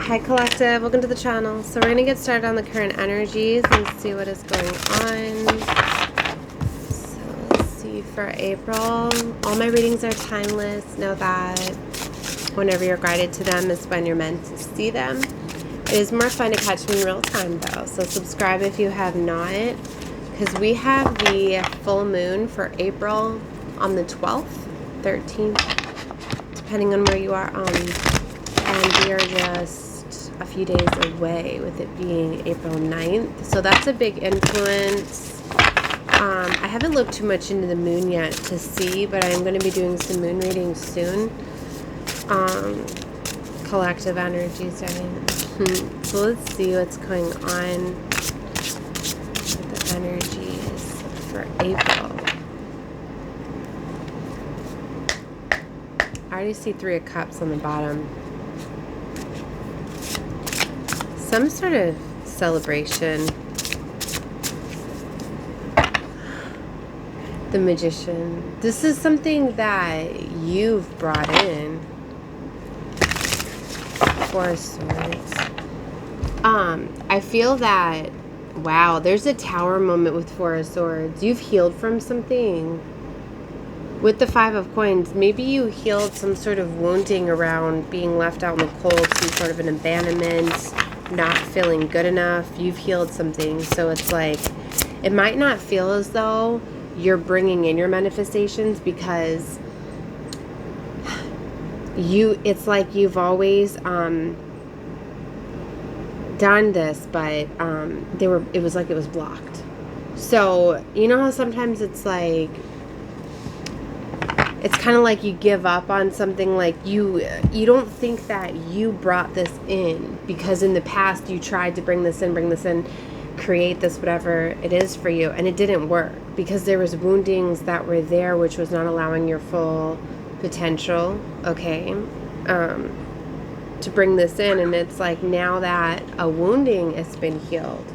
Hi Collective, welcome to the channel. So we're going to get started on the current energies and see what is going on. So let's see for April. All my readings are timeless. Know that whenever you're guided to them is when you're meant to see them. It is more fun to catch them in real time though. So subscribe if you have not, because we have the full moon for April on the 12th, 13th, depending on where you are on. And we are just a few days away with it being April 9th. So that's a big influence. I haven't looked too much into the moon yet to see, but I am going to be doing some moon readings soon. Collective energies, right? So let's see what's going on with the energies for April. I already see 3 of Cups on the bottom. Some sort of celebration. The Magician. This is something that you've brought in. 4 of Swords. I feel that, wow, there's a Tower moment with 4 of Swords. You've healed from something. With the 5 of Coins, maybe you healed some sort of wounding around being left out in the cold, some sort of an abandonment, not feeling good enough. You've healed something. So it's like, it might not feel as though you're bringing in your manifestations because it's like you've always done this, but it was like it was blocked. So you know how sometimes it's like, it's kind of like you give up on something, like you don't think that you brought this in because in the past you tried to bring this in, create this, whatever it is for you, and it didn't work because there was woundings that were there which was not allowing your full potential, okay, to bring this in. And it's like now that a wounding has been healed,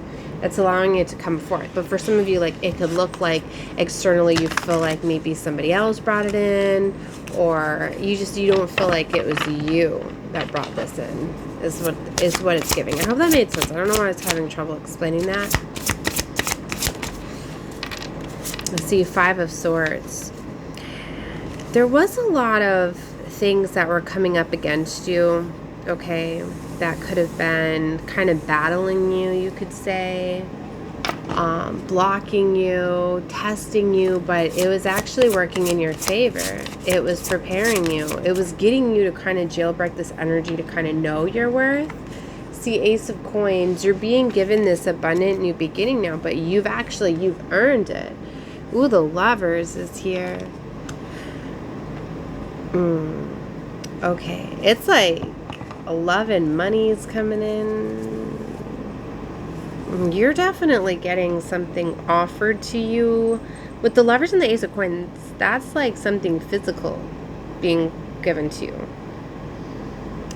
it's allowing it to come forth. But for some of you, like, it could look like externally you feel like maybe somebody else brought it in, or you don't feel like it was you that brought this in, is what it's giving. I hope that made sense. I don't know why I was having trouble explaining that. Let's see, 5 of Swords. There was a lot of things that were coming up against you, okay, that could have been kind of battling you, you could say, blocking you, testing you, but it was actually working in your favor. It was preparing you. It was getting you to kind of jailbreak this energy to kind of know your worth. See, Ace of Coins, you're being given this abundant new beginning now, but you've earned it. Ooh, the Lovers is here. Okay, it's like love and money is coming in. You're definitely getting something offered to you. With the Lovers and the Ace of Coins, that's like something physical being given to you.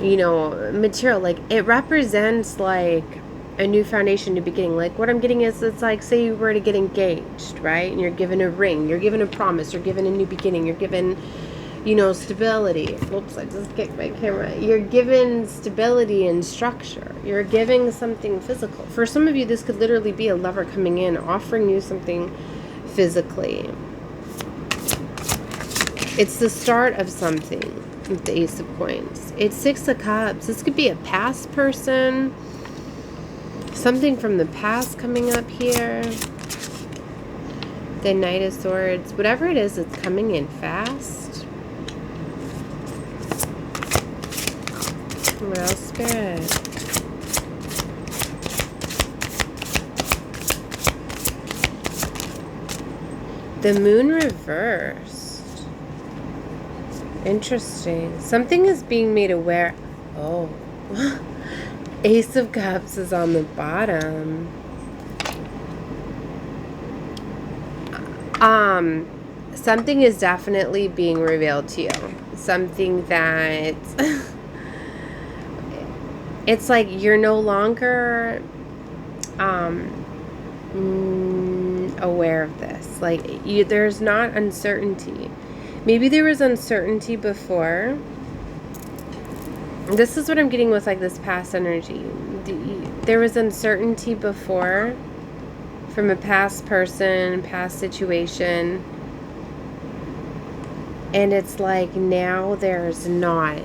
You know, material, like it represents like a new foundation, new beginning. Like what I'm getting is, it's like, say you were to get engaged, right? And you're given a ring, you're given a promise, you're given a new beginning, you're given, you know, stability. Whoops, I just kicked my camera. You're given stability and structure. You're giving something physical. For some of you, this could literally be a lover coming in, offering you something physically. It's the start of something with the Ace of Coins. It's 6 of Cups. This could be a past person. Something from the past coming up here. The Knight of Swords. Whatever it is, it's coming in fast. What else, Spirit? The Moon reversed. Interesting. Something is being made aware. Oh. Ace of Cups is on the bottom. Something is definitely being revealed to you. Something that it's like you're no longer aware of this. Like there's not uncertainty. Maybe there was uncertainty before, This is what I'm getting with like this past energy. There was uncertainty before from a past person, past situation. And it's like now there's not.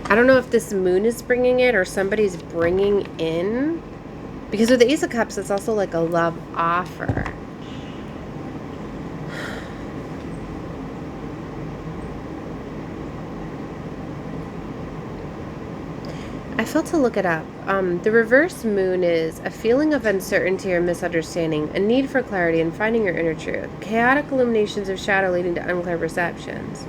I don't know if this moon is bringing it or somebody's bringing in. Because with the Ace of Cups, it's also like a love offer. I felt to look it up. The reverse moon is a feeling of uncertainty or misunderstanding, a need for clarity and finding your inner truth, chaotic illuminations of shadow leading to unclear perceptions,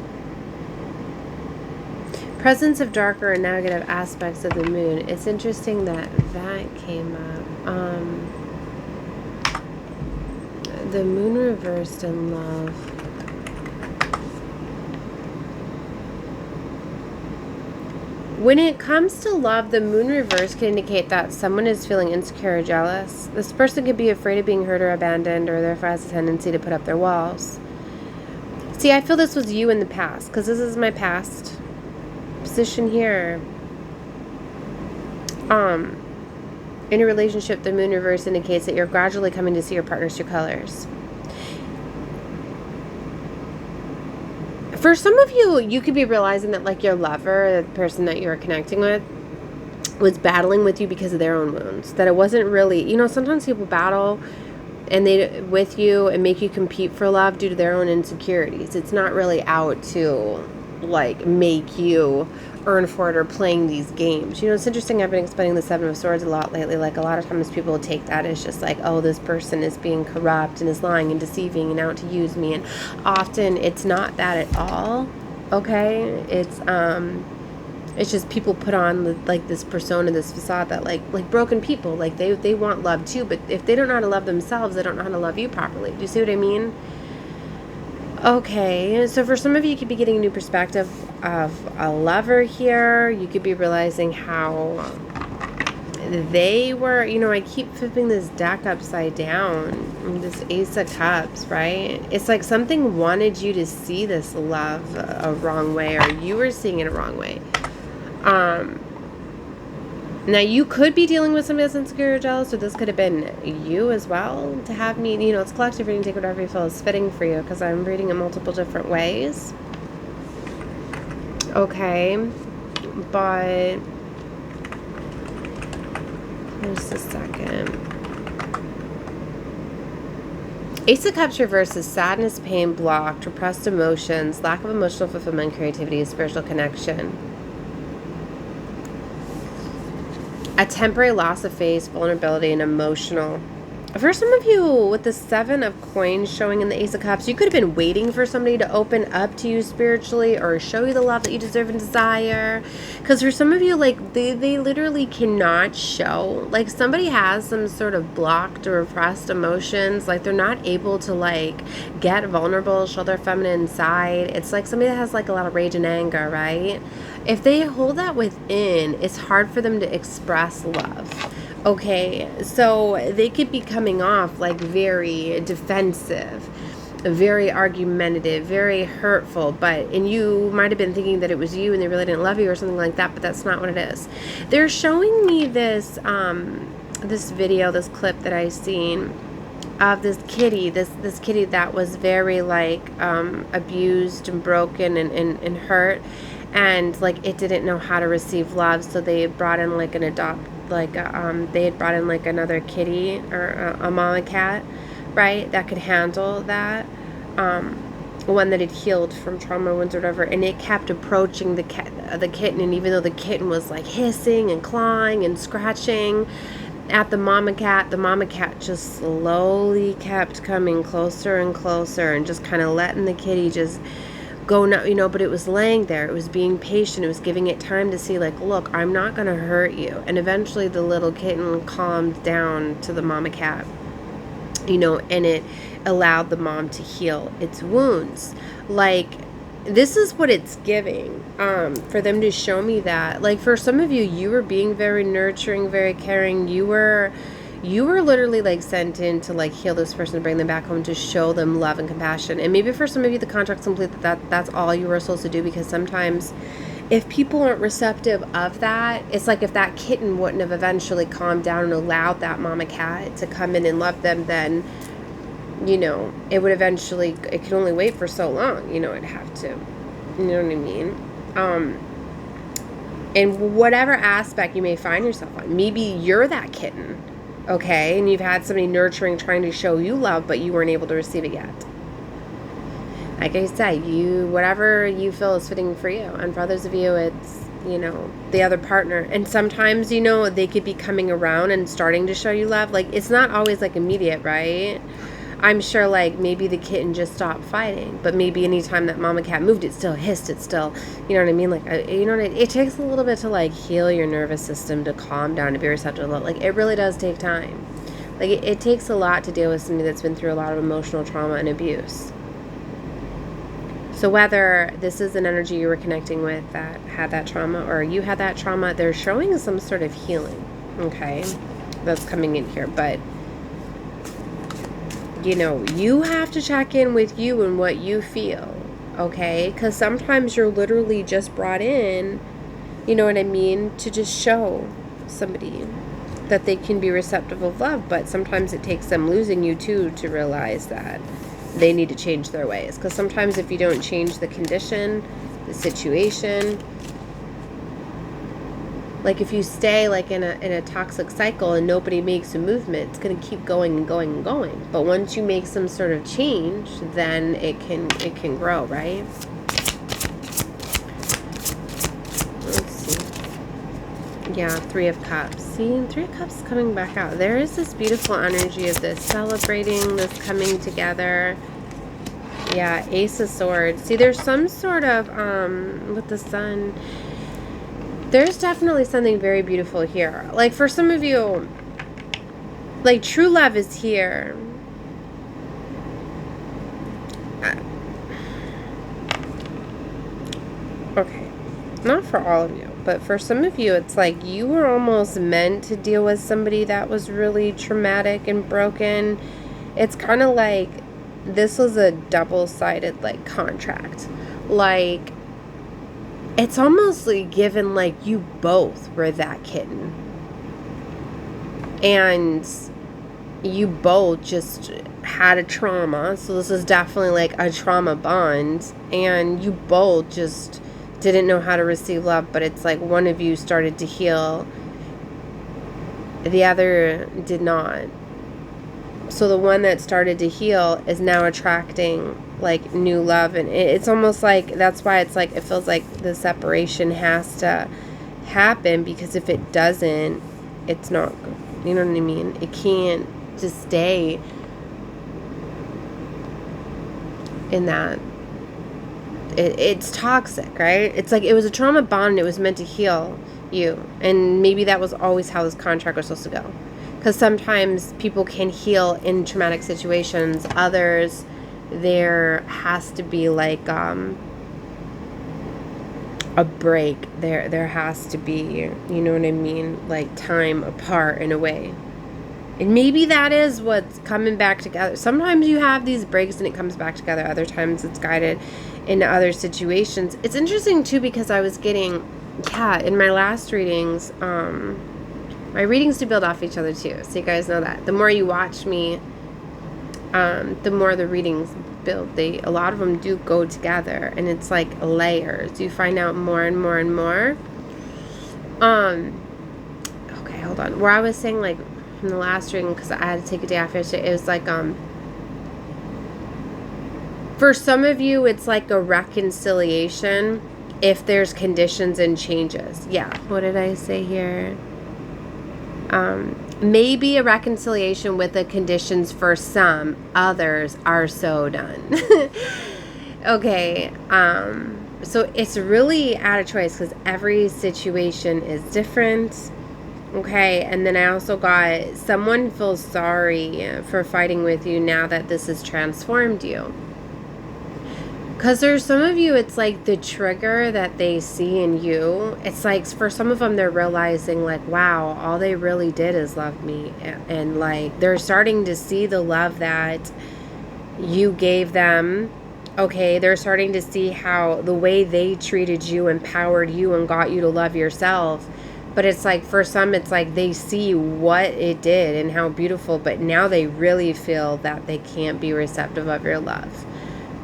presence of darker and negative aspects of the moon. It's interesting that that came up. The moon reversed in love. When it comes to love, the moon reverse can indicate that someone is feeling insecure or jealous. This person could be afraid of being hurt or abandoned, or therefore has a tendency to put up their walls. See, I feel this was you in the past, because this is my past position here. In a relationship, the moon reverse indicates that you're gradually coming to see your partner's true colors. For some of you, you could be realizing that like your lover, the person that you're connecting with, was battling with you because of their own wounds. That it wasn't really, you know, sometimes people battle and they with you and make you compete for love due to their own insecurities. It's not really out to like make you earn for it or playing these games. You know, it's interesting. I've been explaining the Seven of Swords a lot lately. Like a lot of times people will take that as just like, oh, this person is being corrupt and is lying and deceiving and out to use me. And often it's not that at all. Okay. It's just people put on like this persona, this facade that like broken people, like they want love too, but if they don't know how to love themselves, they don't know how to love you properly. Do you see what I mean? Okay, so for some of you, you could be getting a new perspective of a lover here. You could be realizing how they were, you know, I keep flipping this deck upside down, this Ace of Cups, right? It's like something wanted you to see this love a wrong way, or you were seeing it a wrong way. Now, you could be dealing with somebody that's insecure or jealous, or this could have been you as well. To have me, you know, it's collective reading. Take whatever you feel is fitting for you, because I'm reading in multiple different ways. Okay, but just a second. Ace of Cups reverse is sadness, pain, blocked, repressed emotions, lack of emotional fulfillment, creativity, spiritual connection. A temporary loss of faith, vulnerability, and emotional. For some of you, with the Seven of Coins showing in the Ace of Cups, you could have been waiting for somebody to open up to you spiritually or show you the love that you deserve and desire. Because for some of you, like, they literally cannot show. Like, somebody has some sort of blocked or repressed emotions. Like, they're not able to, like, get vulnerable, show their feminine side. It's like somebody that has, like, a lot of rage and anger, right? If they hold that within, it's hard for them to express love. Okay, so they could be coming off like very defensive, very argumentative, very hurtful, and you might have been thinking that it was you and they really didn't love you or something like that, but that's not what it is. They're showing me this this video, this clip that I seen of this kitty, this kitty that was very like abused and broken and hurt, and like it didn't know how to receive love, so they brought in like an they had brought in like another kitty or a mama cat, right, that could handle that, one that had healed from trauma wounds or whatever, and it kept approaching the kitten, and even though the kitten was like hissing and clawing and scratching at the mama cat just slowly kept coming closer and closer and just kind of letting the kitty just go now, you know, but it was laying there. It was being patient. It was giving it time to see, like, look, I'm not going to hurt you. And eventually the little kitten calmed down to the mama cat, you know, and it allowed the mom to heal its wounds. Like, this is what it's giving, for them to show me that. Like, for some of you, you were being very nurturing, very caring. You were You were literally like sent in to like heal this person, to bring them back home, to show them love and compassion. And maybe for some of you the contract's complete, that's all you were supposed to do, because sometimes if people aren't receptive of that, it's like if that kitten wouldn't have eventually calmed down and allowed that mama cat to come in and love them, then, you know, it would eventually, it could only wait for so long, you know, it'd have to, you know what I mean? In whatever aspect you may find yourself on, maybe you're that kitten, okay, and you've had somebody nurturing, trying to show you love, but you weren't able to receive it yet. Like I said, whatever you feel is fitting for you. And for others of you, it's, you know, the other partner. And sometimes, you know, they could be coming around and starting to show you love. Like, it's not always like immediate, right? I'm sure, like, maybe the kitten just stopped fighting, but maybe anytime that mama cat moved, it still hissed, it still, you know what I mean? Like, you know what it takes a little bit to, like, heal your nervous system, to calm down, to be receptive to love. Like, it really does take time. Like, it takes a lot to deal with somebody that's been through a lot of emotional trauma and abuse. So whether this is an energy you were connecting with that had that trauma, or you had that trauma, they're showing some sort of healing, okay, that's coming in here. But, you know, you have to check in with you and what you feel, okay? Because sometimes you're literally just brought in, you know what I mean, to just show somebody that they can be receptive of love. But sometimes it takes them losing you too to realize that they need to change their ways. Because sometimes if you don't change the condition, the situation, like if you stay like in a toxic cycle and nobody makes a movement, it's going to keep going and going and going. But once you make some sort of change, then it can grow, right? Let's see. Yeah, 3 of Cups. See, 3 of Cups coming back out. There is this beautiful energy of this celebrating, this coming together. Yeah, Ace of Swords. See, there's some sort of, with the Sun, there's definitely something very beautiful here. Like, for some of you, like, true love is here. Okay. Not for all of you. But for some of you, it's like you were almost meant to deal with somebody that was really traumatic and broken. It's kind of like this was a double-sided, like, contract. Like, it's almost like given like you both were that kitten. And you both just had a trauma. So this is definitely like a trauma bond. And you both just didn't know how to receive love, but it's like one of you started to heal, the other did not. So the one that started to heal is now attracting like new love, and it's almost like that's why it's like it feels like the separation has to happen, because if it doesn't, it's not, you know what I mean? It can't just stay in that. It's toxic, right? It's like it was a trauma bond and it was meant to heal you. And maybe that was always how this contract was supposed to go. Because sometimes people can heal in traumatic situations. Others, there has to be like a break. There has to be, you know what I mean? Like time apart in a way. And maybe that is what's coming back together. Sometimes you have these breaks and it comes back together. Other times it's guided into other situations. It's interesting too, because I was getting, yeah, in my last readings, my readings do build off each other too. So you guys know that. The more you watch me, the more the readings build. A lot of them do go together, and it's like layers. You find out more and more and more. Okay, hold on. Where I was saying like in the last reading, because I had to take a day off yesterday, it was like for some of you, it's like a reconciliation if there's conditions and changes. Yeah, what did I say here? Maybe a reconciliation with the conditions for some. Others are so done. Okay, so it's really at a choice, because every situation is different. Okay, and then I also got someone feels sorry for fighting with you now that this has transformed you. Because there's some of you, it's like the trigger that they see in you. It's like for some of them, they're realizing like, wow, all they really did is love me. And like they're starting to see the love that you gave them. Okay, they're starting to see how the way they treated you empowered you and got you to love yourself. But it's like for some, it's like they see what it did and how beautiful, but now they really feel that they can't be receptive of your love.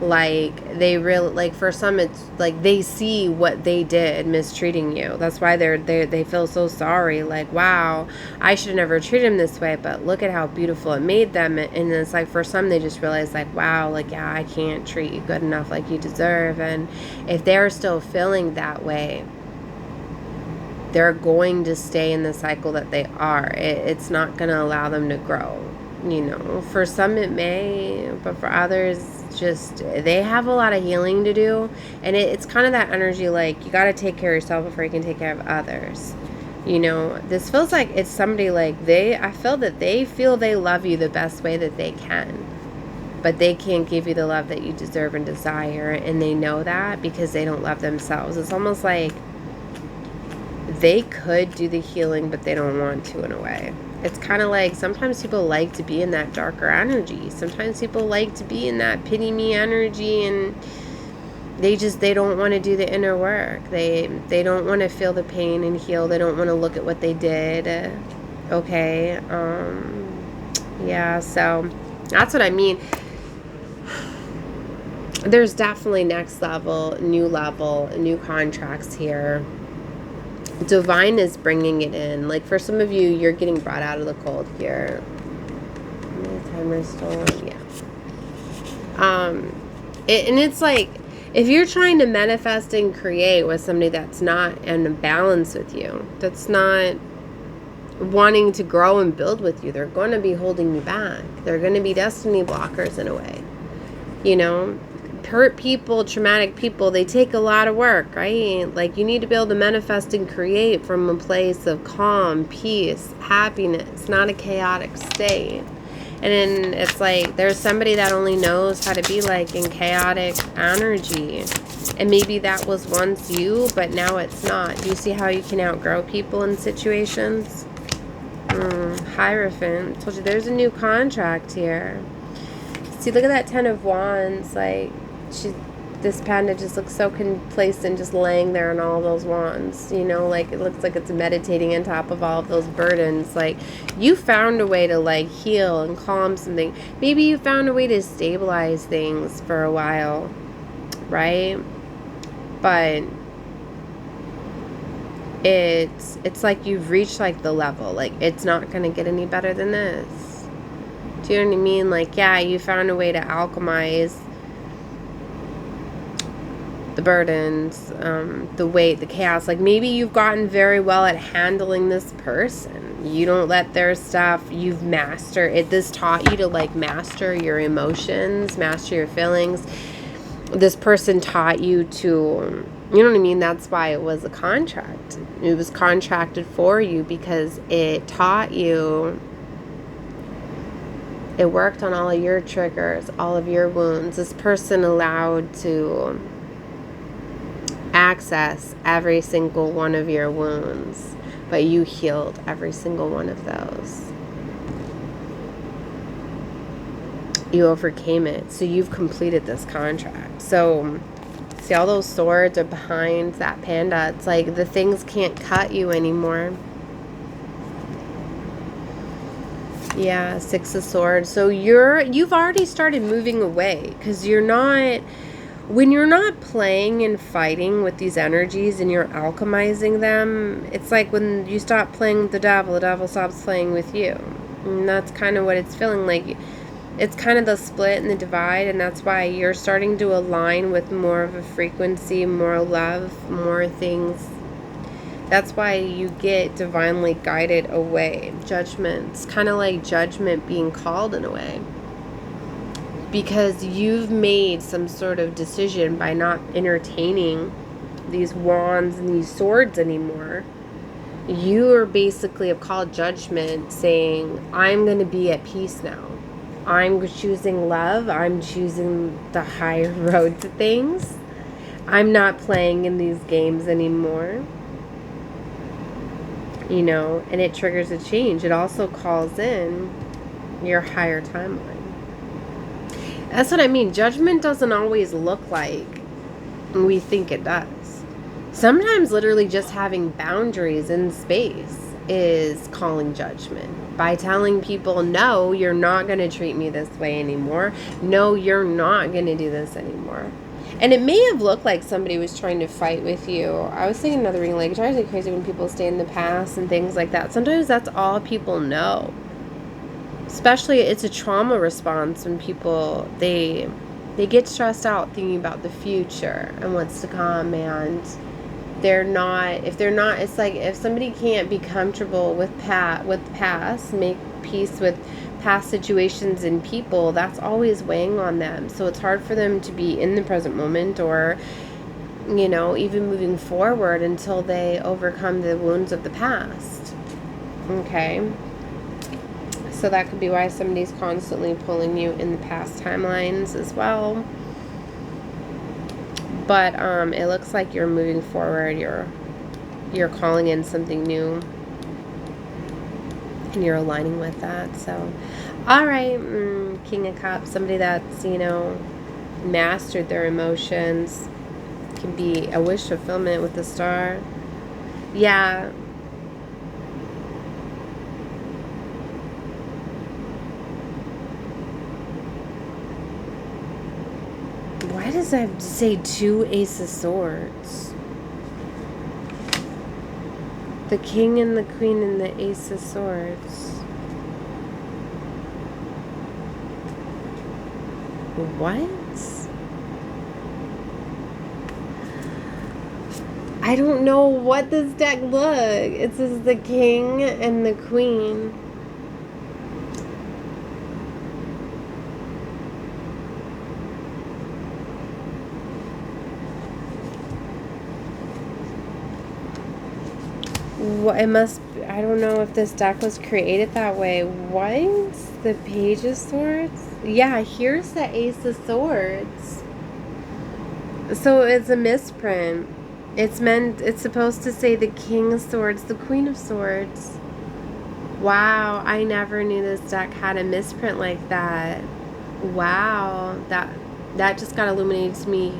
Like they really, like for some, it's like they see what they did mistreating you. That's why they feel so sorry. Like, wow, I should have never treated him this way, but look at how beautiful it made them. And it's like for some, they just realize like, wow, like, yeah, I can't treat you good enough like you deserve. And if they're still feeling that way, they're going to stay in the cycle that they are. It's not going to allow them to grow. You know, for some it may, but for others, just they have a lot of healing to do. And it's kind of that energy like you got to take care of yourself before you can take care of others. You know, this feels like it's somebody like I feel that they feel they love you the best way that they can, but they can't give you the love that you deserve and desire. And they know that because they don't love themselves. It's almost like they could do the healing, but they don't want to in a way. It's kind of like sometimes people like to be in that darker energy. Sometimes people like to be in that pity me energy, and they don't want to do the inner work. They don't want to feel the pain and heal. They don't want to look at what they did. Okay. Yeah, so that's what I mean. There's definitely next level, new contracts here. Divine is bringing it in. Like for some of you, you're getting brought out of the cold here. Timer's still on, yeah. And it's like if you're trying to manifest and create with somebody that's not in balance with you, that's not wanting to grow and build with you, they're going to be holding you back. They're going to be destiny blockers in a way. You know, hurt people, traumatic people, they take a lot of work, right? Like you need to be able to manifest and create from a place of calm, peace, happiness, not a chaotic state. And then it's like there's somebody that only knows how to be like in chaotic energy. And maybe that was once you, but now it's not. Do you see how you can outgrow people in situations? Hierophant. Told you there's a new contract here. See, look at that 10 of Wands. Like, this panda just looks so complacent just laying there on all those wands. You know, like, it looks like it's meditating on top of all of those burdens. Like, you found a way to, like, heal and calm something. Maybe you found a way to stabilize things for a while, right? But it's like you've reached, like, the level. Like, it's not going to get any better than this. Do you know what I mean? Like, yeah, you found a way to alchemize the burdens, the weight, the chaos. Like maybe you've gotten very well at handling this person. You don't let their stuff, you've mastered it. This taught you to like master your emotions, master your feelings. This person taught you to, you know what I mean? That's why it was a contract. It was contracted for you because it taught you. It worked on all of your triggers, all of your wounds. This person allowed to access every single one of your wounds, but you healed every single one of those. You overcame it, so you've completed this contract. So see, all those swords are behind that panda. It's like the things can't cut you anymore. Yeah, 6 of Swords. So you've already started moving away because you're not. When you're not playing and fighting with these energies and you're alchemizing them, it's like when you stop playing with the devil stops playing with you. And that's kind of what it's feeling like. It's kind of the split and the divide, and that's why you're starting to align with more of a frequency, more love, more things. That's why you get divinely guided away. Judgments, kind of like judgment being called in a way. Because you've made some sort of decision by not entertaining these wands and these swords anymore. You are basically have called judgment saying, I'm going to be at peace now. I'm choosing love. I'm choosing the higher road to things. I'm not playing in these games anymore. You know, and it triggers a change. It also calls in your higher timeline. That's what I mean. Judgment doesn't always look like we think it does. Sometimes literally just having boundaries in space is calling judgment. By telling people, no, you're not going to treat me this way anymore. No, you're not going to do this anymore. And it may have looked like somebody was trying to fight with you. I was thinking another reading, like, it drives me crazy when people stay in the past and things like that. Sometimes that's all people know. Especially it's a trauma response when people, they get stressed out thinking about the future and what's to come, and if they're not, it's like if somebody can't be comfortable with past, make peace with past situations and people, that's always weighing on them. So it's hard for them to be in the present moment or, you know, even moving forward until they overcome the wounds of the past. Okay. So that could be why somebody's constantly pulling you in the past timelines as well. But it looks like you're moving forward. You're calling in something new, and you're aligning with that. So, all right, King of Cups, somebody that's, you know, mastered their emotions, can be a wish fulfillment with the Star. Yeah. Why does I have to say 2 Ace of Swords? The King and the Queen and the Ace of Swords. What? I don't know what this deck look. It says the King and the Queen. What it must, I don't know if this deck was created that way. What? The Page of Swords? Yeah, here's the Ace of Swords. So it's a misprint. It's supposed to say the King of Swords, the Queen of Swords. Wow, I never knew this deck had a misprint like that. Wow, that just got illuminated to me.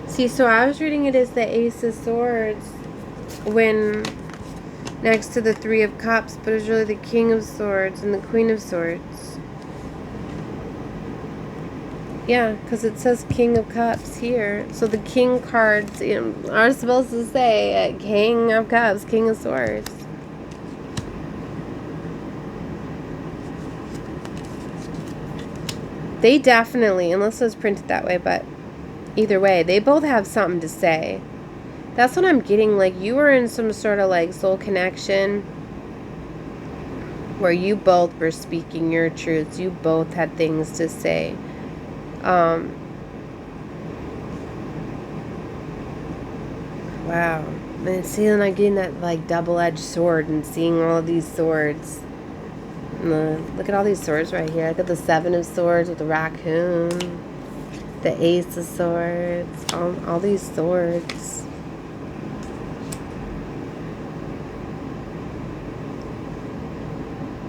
See, so I was reading it as the Ace of Swords when next to the 3 of Cups, but it's really the King of Swords and the Queen of Swords. Yeah, because it says King of Cups here. So the King cards, you know, are supposed to say King of Cups, King of Swords. They definitely, unless it was printed that way, but either way, they both have something to say. That's what I'm getting. Like, you were in some sort of like soul connection where you both were speaking your truths. You both had things to say. Wow. And seeing, like, getting that like double-edged sword and seeing all of these swords. Look at all these swords right here. Look at the 7 of Swords with the raccoon. The Ace of Swords. All these swords.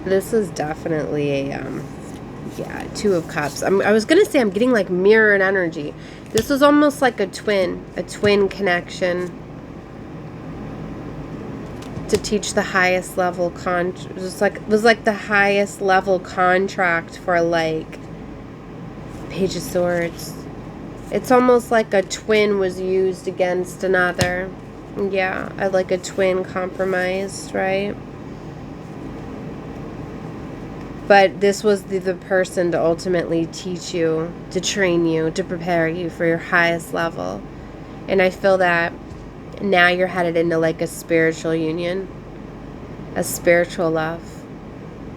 This is definitely a, yeah, 2 of Cups. I was going to say I'm getting like mirrored energy. This was almost like a twin connection to teach the highest level it was like the highest level contract for like Page of Swords. It's almost like a twin was used against another. Yeah, like a twin compromised, right? But this was the person to ultimately teach you, to train you, to prepare you for your highest level. And I feel that now you're headed into like a spiritual union, a spiritual love.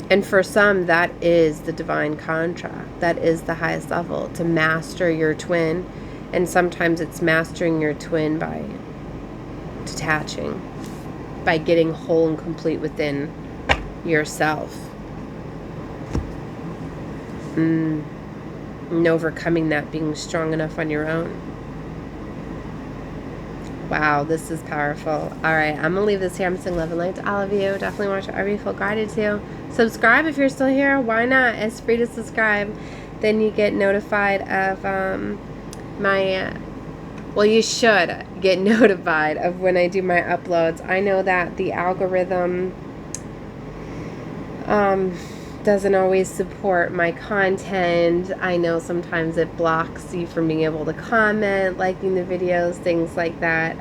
And for some, that is the divine contract. That is the highest level, to master your twin. And sometimes it's mastering your twin by detaching, by getting whole and complete within yourself. And overcoming that, being strong enough on your own. Wow, this is powerful. All right, I'm going to leave this here. I'm sending love and light to all of you. Definitely watch whatever you feel guided to. Subscribe if you're still here. Why not? It's free to subscribe. Then you get notified of well, you should get notified of when I do my uploads. I know that the algorithm doesn't always support my content. I know sometimes it blocks you from being able to comment, liking the videos, things like that,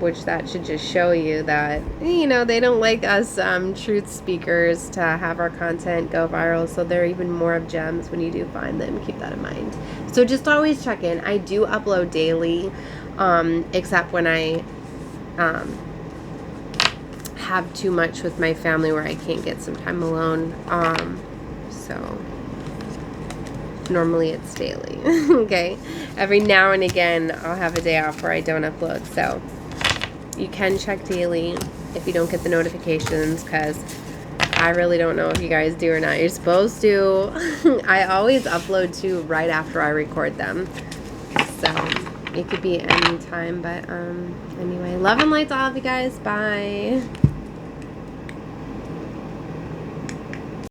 which that should just show you that, you know, they don't like us truth speakers to have our content go viral, so they're even more of gems when you do find them. Keep that in mind. So just always check in. I do upload daily, except when I have too much with my family where I can't get some time alone. So normally it's daily. Okay, every now and again I'll have a day off where I don't upload, so you can check daily if you don't get the notifications, because I really don't know if you guys do or not. You're supposed to. I always upload too right after I record them, so it could be any time. But anyway, love and light to all of you guys. Bye.